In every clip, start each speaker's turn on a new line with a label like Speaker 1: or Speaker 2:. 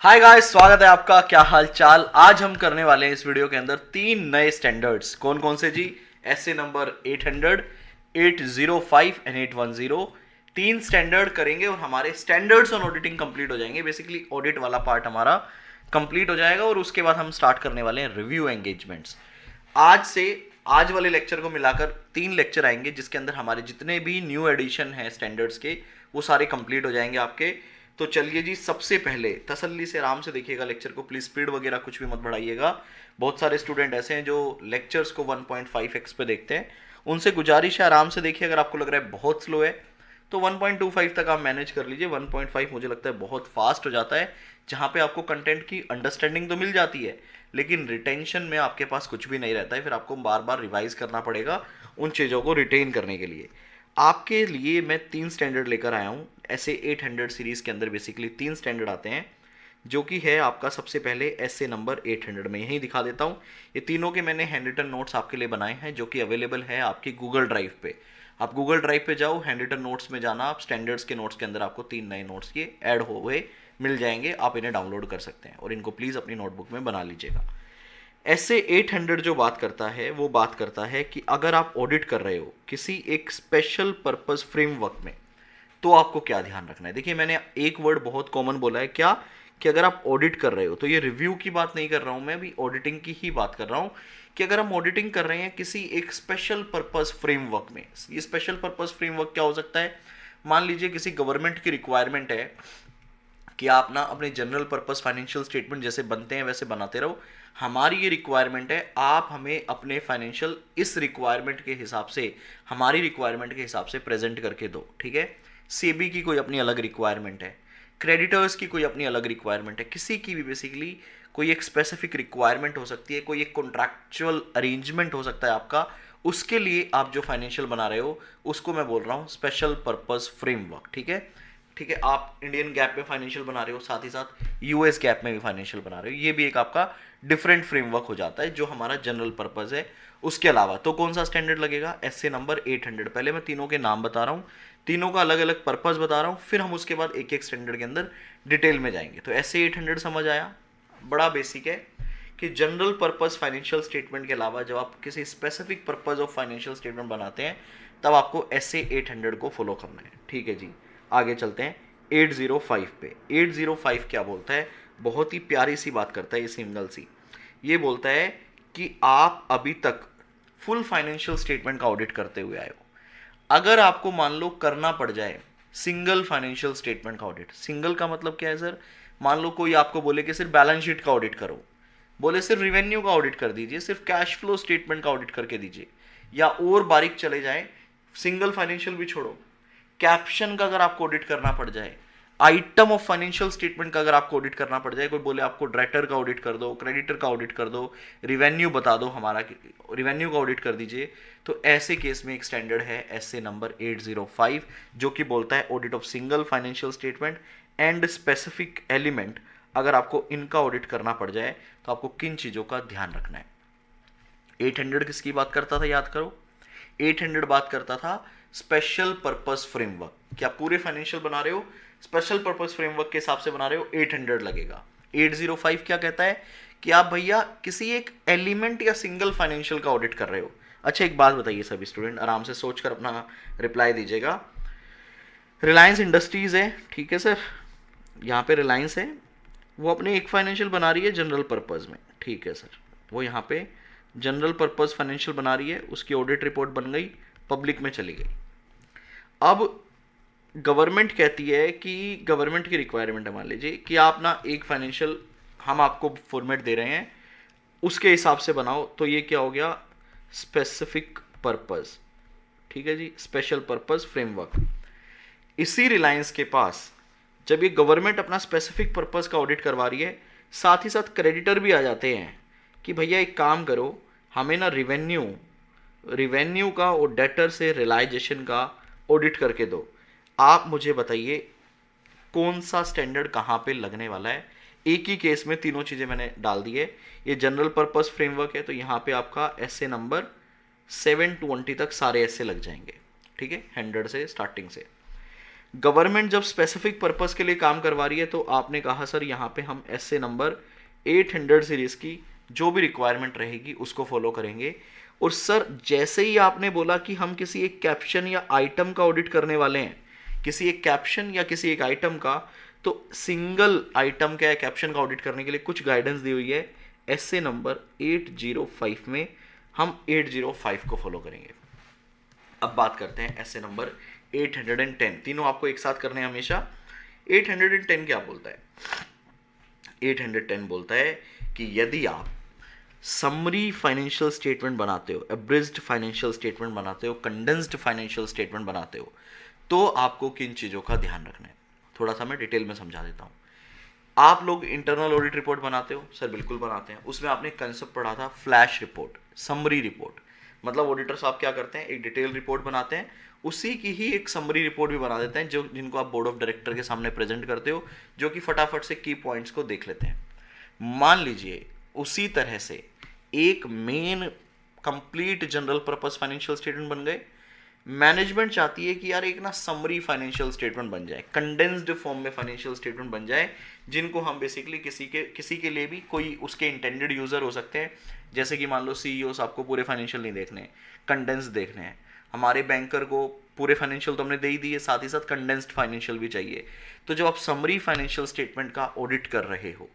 Speaker 1: Hi guys, स्वागत है आपका। क्या हाल चाल। आज हम करने वाले हैं इस वीडियो के अंदर तीन नए स्टैंडर्ड्स। कौन कौन से जी? S A number 800, 805 and 810। तीन स्टैंडर्ड करेंगे और हमारे स्टैंडर्ड्स ऑन ऑडिटिंग कंप्लीट हो जाएंगे। बेसिकली ऑडिट वाला पार्ट हमारा कंप्लीट हो जाएगा और उसके बाद हम स्टार्ट करने वाले हैं रिव्यू एंगेजमेंट्स। आज से आज वाले लेक्चर को मिलाकर तीन लेक्चर आएंगे जिसके अंदर हमारे जितने भी न्यू एडिशन हैं स्टैंडर्ड्स के वो सारे कंप्लीट हो जाएंगे आपके। तो चलिए जी, सबसे पहले तसल्ली से आराम से देखिएगा लेक्चर को, प्लीज स्पीड वगैरह कुछ भी मत बढ़ाइएगा। बहुत सारे स्टूडेंट ऐसे हैं जो लेक्चर्स को 1.5x पे देखते हैं, उनसे गुजारिश है आराम से देखिए। अगर आपको लग रहा है बहुत स्लो है तो 1.25 तक आप मैनेज कर लीजिए। 1.5 मुझे लगता है बहुत फास्ट हो जाता है, जहाँ पे आपको कंटेंट की अंडरस्टैंडिंग तो मिल जाती है लेकिन रिटेंशन में आपके पास कुछ भी नहीं रहता है। फिर आपको बार बार रिवाइज करना पड़ेगा उन चीज़ों को रिटेन करने के लिए। आपके लिए मैं तीन स्टैंडर्ड लेकर आया हूँ। ऐसे 800 सीरीज़ के अंदर बेसिकली तीन स्टैंडर्ड आते हैं, जो कि है आपका सबसे पहले एसए नंबर 800 में। यहीं दिखा देता हूँ, ये तीनों के मैंने हैंड रिटन नोट्स आपके लिए बनाए हैं जो कि अवेलेबल है आपकी गूगल ड्राइव पे। आप गूगल ड्राइव पे जाओ, हैंड रिटन नोट्स में जाना, आप स्टैंडर्ड्स के नोट्स के अंदर आपको तीन नए नोट्स ये ऐड हो हुए मिल जाएंगे। आप इन्हें डाउनलोड कर सकते हैं और इनको प्लीज़ अपनी नोटबुक में बना लीजिएगा। ऐसे 800 जो बात करता है वो बात करता है कि अगर आप ऑडिट कर रहे हो किसी एक स्पेशल पर्पस फ्रेमवर्क में तो आपको क्या ध्यान रखना है। देखिए, मैंने एक वर्ड बहुत कॉमन बोला है, क्या? कि अगर आप ऑडिट कर रहे हो, तो ये रिव्यू की बात नहीं कर रहा हूं मैं, अभी ऑडिटिंग की ही बात कर रहा हूं कि अगर हम ऑडिटिंग कर रहे हैं किसी एक स्पेशल पर्पस फ्रेमवर्क में। ये स्पेशल पर्पस फ्रेमवर्क क्या हो सकता है? मान लीजिए किसी गवर्नमेंट की रिक्वायरमेंट है कि आप ना अपने जनरल पर्पस फाइनेंशियल स्टेटमेंट जैसे बनते हैं वैसे बनाते रहो। हमारी ये रिक्वायरमेंट है, आप हमें अपने फाइनेंशियल इस रिक्वायरमेंट के हिसाब से, हमारी रिक्वायरमेंट के हिसाब से प्रेजेंट करके दो। ठीक है? सेबी की कोई अपनी अलग रिक्वायरमेंट है, क्रेडिटर्स की कोई अपनी अलग रिक्वायरमेंट है, किसी की भी बेसिकली कोई एक स्पेसिफिक रिक्वायरमेंट हो सकती है, कोई एक कॉन्ट्रैक्चुअल अरेंजमेंट हो सकता है आपका। उसके लिए आप जो फाइनेंशियल बना रहे हो उसको मैं बोल रहा हूँ स्पेशल पर्पस फ्रेमवर्क। ठीक है? ठीक है, आप इंडियन गैप में फाइनेंशियल बना रहे हो, साथ ही साथ यूएस गैप में भी फाइनेंशियल बना रहे हो, ये भी एक आपका डिफरेंट फ्रेमवर्क हो जाता है जो हमारा जनरल पर्पस है। उसके अलावा तो कौन सा स्टैंडर्ड लगेगा? S A number 800। पहले मैं तीनों के नाम बता रहा हूँ, तीनों का अलग अलग पर्पस बता रहा हूँ, फिर हम उसके बाद एक एक स्टैंडर्ड के अंदर डिटेल में जाएंगे। तो एसए 800 समझ आया? बड़ा बेसिक है कि जनरल पर्पस फाइनेंशियल स्टेटमेंट के अलावा जब आप किसी specific purpose of financial statement बनाते हैं तब आपको एसए 800 को फॉलो करना है। ठीक है जी, आगे चलते हैं 805 पे। 805 क्या बोलता है? बहुत ही प्यारी सी बात करता है ये, सिंगल सी। ये बोलता है कि आप अभी तक फुल फाइनेंशियल स्टेटमेंट का ऑडिट करते हुए आए हो, अगर आपको मान लो करना पड़ जाए सिंगल फाइनेंशियल स्टेटमेंट का ऑडिट। सिंगल का मतलब क्या है सर? मान लो कोई आपको बोले कि सिर्फ बैलेंस शीट का ऑडिट करो, बोले सिर्फ रिवेन्यू का ऑडिट कर दीजिए, सिर्फ कैश फ्लो स्टेटमेंट का ऑडिट करके दीजिए, या और बारीक चले जाए, सिंगल फाइनेंशियल भी छोड़ो, कैप्शन का अगर आपको ऑडिट करना पड़ जाए, आइटम ऑफ फाइनेंशियल स्टेटमेंट का अगर आपको ऑडिट करना पड़ जाए, कोई बोले आपको डायरेक्टर का ऑडिट कर दो, क्रेडिटर का ऑडिट कर दो, रिवेन्यू बता दो, हमारा रिवेन्यू का ऑडिट कर दीजिए, तो ऐसे केस में एक स्टैंडर्ड है एसए नंबर 805 जो कि बोलता है audit of single financial statement and specific element. अगर आपको इनका ऑडिट करना पड़ जाए तो आपको किन चीज़ों का ध्यान रखना है। 800 किसकी बात करता था? याद करो, 800 बात करता था स्पेशल पर्पस फ्रेमवर्क। क्या पूरे फाइनेंशियल बना रहे हो, स्पेशल पर्पस फ्रेमवर्क के हिसाब से बना रहे हो, 800 लगेगा। 805 क्या कहता है कि आप भैया किसी एक एलिमेंट या सिंगल फाइनेंशियल का ऑडिट कर रहे हो। अच्छा, एक बात बताइए सभी स्टूडेंट, आराम से सोचकर अपना रिप्लाई दीजिएगा। रिलायंस इंडस्ट्रीज है, ठीक है सर, यहाँ पे रिलायंस है, वो अपने एक फाइनेंशियल बना रही है जनरल पर्पस में। ठीक है सर, वो यहाँ पे जनरल पर्पस फाइनेंशियल बना रही है, उसकी ऑडिट रिपोर्ट बन गई, पब्लिक में चली गई। अब गवर्नमेंट कहती है कि गवर्नमेंट की रिक्वायरमेंट है, मान लीजिए कि आप ना एक फाइनेंशियल हम आपको फॉर्मेट दे रहे हैं उसके हिसाब से बनाओ, तो ये क्या हो गया? Specific purpose. ठीक है जी, स्पेशल पर्पस फ्रेमवर्क। इसी रिलायंस के पास जब ये गवर्नमेंट अपना स्पेसिफिक पर्पस का ऑडिट करवा रही है, साथ ही साथ क्रेडिटर भी आ जाते हैं कि भैया एक काम करो, हमें ना रिवेन्यू का और डेटर से रिलाइजेशन का ऑडिट करके दो। आप मुझे बताइए कौन सा स्टैंडर्ड कहाँ पे लगने वाला है। एक ही केस में तीनों चीज़ें मैंने डाल दी है। ये जनरल पर्पस फ्रेमवर्क है तो यहाँ पे आपका एसए नंबर 720 तक सारे एसए लग जाएंगे। ठीक है, 100 से स्टार्टिंग से। गवर्नमेंट जब स्पेसिफिक पर्पस के लिए काम करवा रही है तो आपने कहा सर यहाँ पे हम एसए नंबर 800 सीरीज की जो भी रिक्वायरमेंट रहेगी उसको फॉलो करेंगे। और सर जैसे ही आपने बोला कि हम किसी एक कैप्शन या आइटम का ऑडिट करने वाले हैं, किसी एक कैप्शन या किसी एक आइटम का, तो सिंगल आइटम का या कैप्शन का ऑडिट करने के लिए कुछ गाइडेंस दी हुई है। एसए नंबर 805 में हम 805 को फॉलो करेंगे। अब बात करते हैं एसए नंबर 810। तीनों आपको एक साथ करने हैं हमेशा। 810 क्या बोलता है? 810 बोलता है कि यदि आप समरी फाइनेंशियल स्टेटमेंट बनाते हो, एब्रिज्ड फाइनेंशियल स्टेटमेंट बनाते हो, कंडेंस्ड फाइनेंशियल स्टेटमेंट बनाते हो, तो आपको किन चीज़ों का ध्यान रखना है। थोड़ा सा मैं डिटेल में समझा देता हूँ। आप लोग इंटरनल ऑडिट रिपोर्ट बनाते हो? सर बिल्कुल बनाते हैं। उसमें आपने कंसेप्ट पढ़ा था फ्लैश रिपोर्ट, समरी रिपोर्ट। मतलब ऑडिटर साहब क्या करते हैं, एक डिटेल रिपोर्ट बनाते हैं, उसी की ही एक समरी रिपोर्ट भी बना देते हैं, जो जिनको आप बोर्ड ऑफ डायरेक्टर के सामने प्रेजेंट करते हो, जो कि फटाफट से की पॉइंट्स को देख लेते हैं। मान लीजिए उसी तरह से एक main complete general purpose financial statement बन गए। मैनेजमेंट चाहती है कि यार एक ना समरी फाइनेंशियल स्टेटमेंट बन जाए, कंडेंस्ड फॉर्म में फाइनेंशियल स्टेटमेंट बन जाए, जिनको हम बेसिकली किसी के लिए भी, कोई उसके इंटेंडेड यूजर हो सकते हैं, जैसे कि मान लो सीईओ साहब को पूरे फाइनेंशियल नहीं देखने, कंडेंस देखने हैं। हमारे बैंकर को पूरे फाइनेंशियल तो हमने दे ही दिए, साथ ही साथ कंडेंस्ड फाइनेंशियल भी चाहिए। तो जब आप समरी फाइनेंशियल स्टेटमेंट का ऑडिट कर रहे हो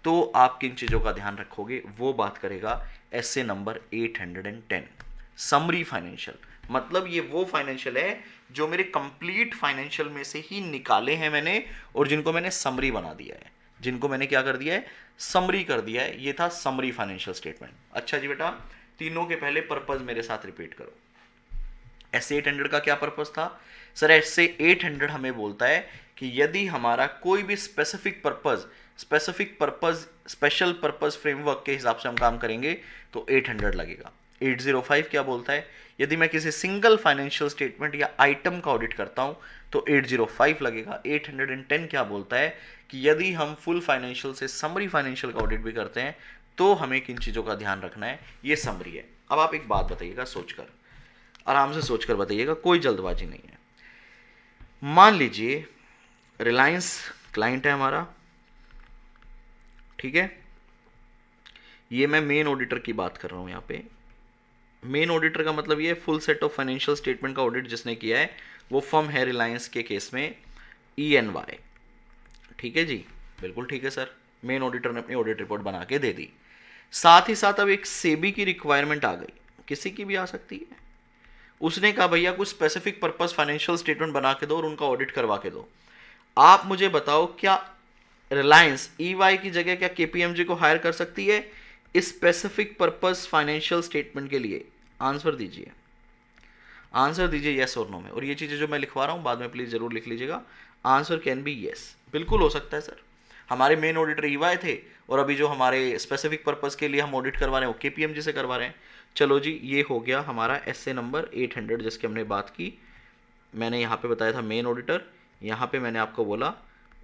Speaker 1: तो आप किन चीज़ों का ध्यान रखोगे, वो बात करेगा एसए नंबर 810। समरी फाइनेंशियल मतलब ये वो फाइनेंशियल है जो मेरे कंप्लीट फाइनेंशियल में से ही निकाले हैं मैंने, और जिनको मैंने समरी बना दिया है, जिनको मैंने क्या कर दिया है, समरी कर दिया है। ये था समरी फाइनेंशियल स्टेटमेंट। अच्छा जी बेटा, तीनों के पहले पर्पस मेरे साथ रिपीट करो। एसए 800 का क्या पर्पस था? सर एसए 800 हमें बोलता है कि यदि हमारा कोई भी specific purpose special purpose framework के हिसाब से हम काम करेंगे तो 800 लगेगा। 805 क्या बोलता है? यदि मैं किसी सिंगल फाइनेंशियल स्टेटमेंट या आइटम का ऑडिट करता हूं तो 805 लगेगा। 810 क्या बोलता है कि यदि हम फुल फाइनेंशियल से समरी फाइनेंशियल का ऑडिट भी करते हैं तो हमें किन चीज़ों का ध्यान रखना है, ये समरी है। अब आप एक बात बताइएगा, सोचकर, आराम से सोचकर बताइएगा, कोई जल्दबाजी नहीं है। मान लीजिए रिलायंस क्लाइंट है हमारा, ठीक है, ये मैं मेन ऑडिटर की बात कर रहा हूं। यहां पे मेन ऑडिटर का मतलब ये full set of financial statement का ऑडिट जिसने किया है वो फर्म है रिलायंस के केस में ENY। ठीक है जी, बिल्कुल ठीक है सर। मेन ऑडिटर ने अपनी ऑडिट रिपोर्ट बना के दे दी। साथ ही साथ अब एक सेबी की रिक्वायरमेंट आ गई, किसी की भी आ सकती है। उसने कहा भैया कुछ स्पेसिफिक पर्पस फाइनेंशियल स्टेटमेंट बना के दो और उनका ऑडिट करवा के दो। आप मुझे बताओ, क्या रिलायंस EY की जगह क्या KPMG को हायर कर सकती है इस स्पेसिफिक पर्पस फाइनेंशियल स्टेटमेंट के लिए? आंसर दीजिए, आंसर दीजिए यस और नो में। और ये चीज़ें जो मैं लिखवा रहा हूँ बाद में प्लीज़ जरूर लिख लीजिएगा। आंसर कैन बी यस, बिल्कुल हो सकता है सर। हमारे मेन ऑडिटर EY थे और अभी जो हमारे स्पेसिफिक पर्पस के लिए हम ऑडिट करवा रहे हैं वो KPMG से करवा रहे हैं। चलो जी, ये हो गया हमारा एसए नंबर 800 जिसकी हमने बात की। मैंने यहाँ पे बताया था मेन ऑडिटर, यहाँ पे मैंने आपको बोला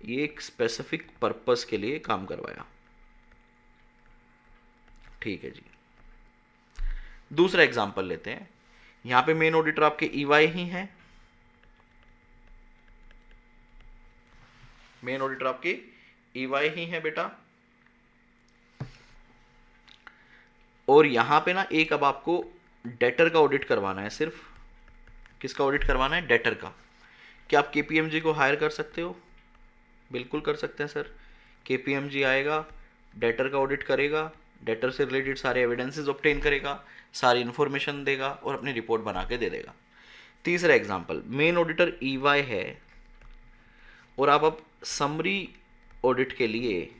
Speaker 1: ये एक स्पेसिफिक पर्पस के लिए काम करवाया। ठीक है जी, दूसरा एग्जांपल लेते हैं। यहाँ पे मेन ऑडिटर आपके EY ही हैं, मेन ऑडिटर आपके EY ही हैं बेटा। और यहां पे ना एक अब आपको डेटर का ऑडिट करवाना है। सिर्फ किसका ऑडिट करवाना है? डेटर का। क्या आप KPMG को हायर कर सकते हो? बिल्कुल कर सकते हैं सर। KPMG आएगा, डेटर का ऑडिट करेगा, डेटर से रिलेटेड सारे एविडेंसेस ऑब्टेन करेगा, सारी इंफॉर्मेशन देगा और अपनी रिपोर्ट बना के दे देगा। तीसरा एग्जांपल, मेन ऑडिटर EY है और आप अब समरी ऑडिट के लिए,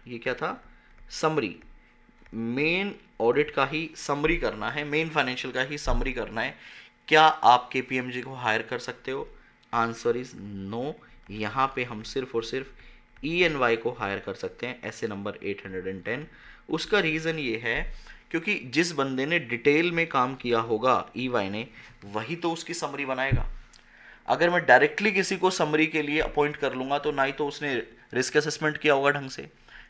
Speaker 1: ये क्या था? समरी, मेन ऑडिट का ही समरी करना है, मेन फाइनेंशियल का ही समरी करना है। क्या आप KPMG को हायर कर सकते हो? Answer is no. यहाँ पे हम सिर्फ और सिर्फ ENY को हायर कर सकते हैं एसए नंबर 810। उसका रीज़न ये है क्योंकि जिस बंदे ने डिटेल में काम किया होगा EY ने, वही तो उसकी समरी बनाएगा। अगर मैं डायरेक्टली किसी को समरी के लिए अपॉइंट कर लूँगा तो ना ही तो उसने रिस्क असेसमेंट किया होगा ढंग से,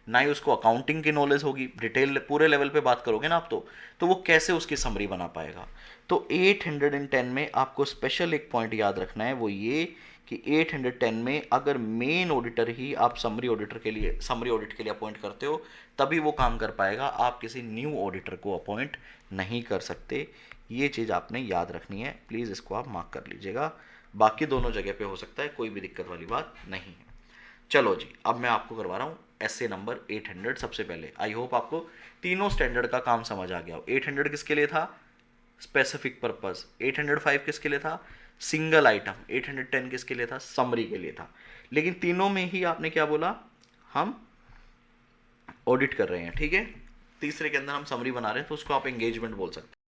Speaker 1: ना ही उसको अकाउंटिंग की नॉलेज होगी। डिटेल पूरे लेवल पे बात करोगे ना आप तो वो कैसे उसकी समरी बना पाएगा? तो 810 में आपको स्पेशल एक पॉइंट याद रखना है, वो ये कि 810 में अगर मेन ऑडिटर ही आप समरी ऑडिट के लिए अपॉइंट करते हो तभी वो काम कर पाएगा, आप किसी न्यू ऑडिटर को अपॉइंट नहीं कर सकते। ये चीज़ आपने याद रखनी है, प्लीज़ इसको आप मार्क कर लीजिएगा। बाकी दोनों जगह पे हो सकता है, कोई भी दिक्कत वाली बात नहीं है। चलो जी, अब मैं आपको करवा रहा हूँ एसए नंबर 800। सबसे पहले आई होप आपको तीनों स्टैंडर्ड का काम समझ आ गया हो। 800 किसके लिए था? Specific purpose. 805 किसके लिए था? Single item. 810 किसके लिए था? समरी के लिए था। लेकिन तीनों में ही आपने क्या बोला? हम ऑडिट कर रहे हैं, ठीक है। तीसरे के अंदर हम समरी बना रहे हैं, तो उसको आप एंगेजमेंट बोल सकते हैं।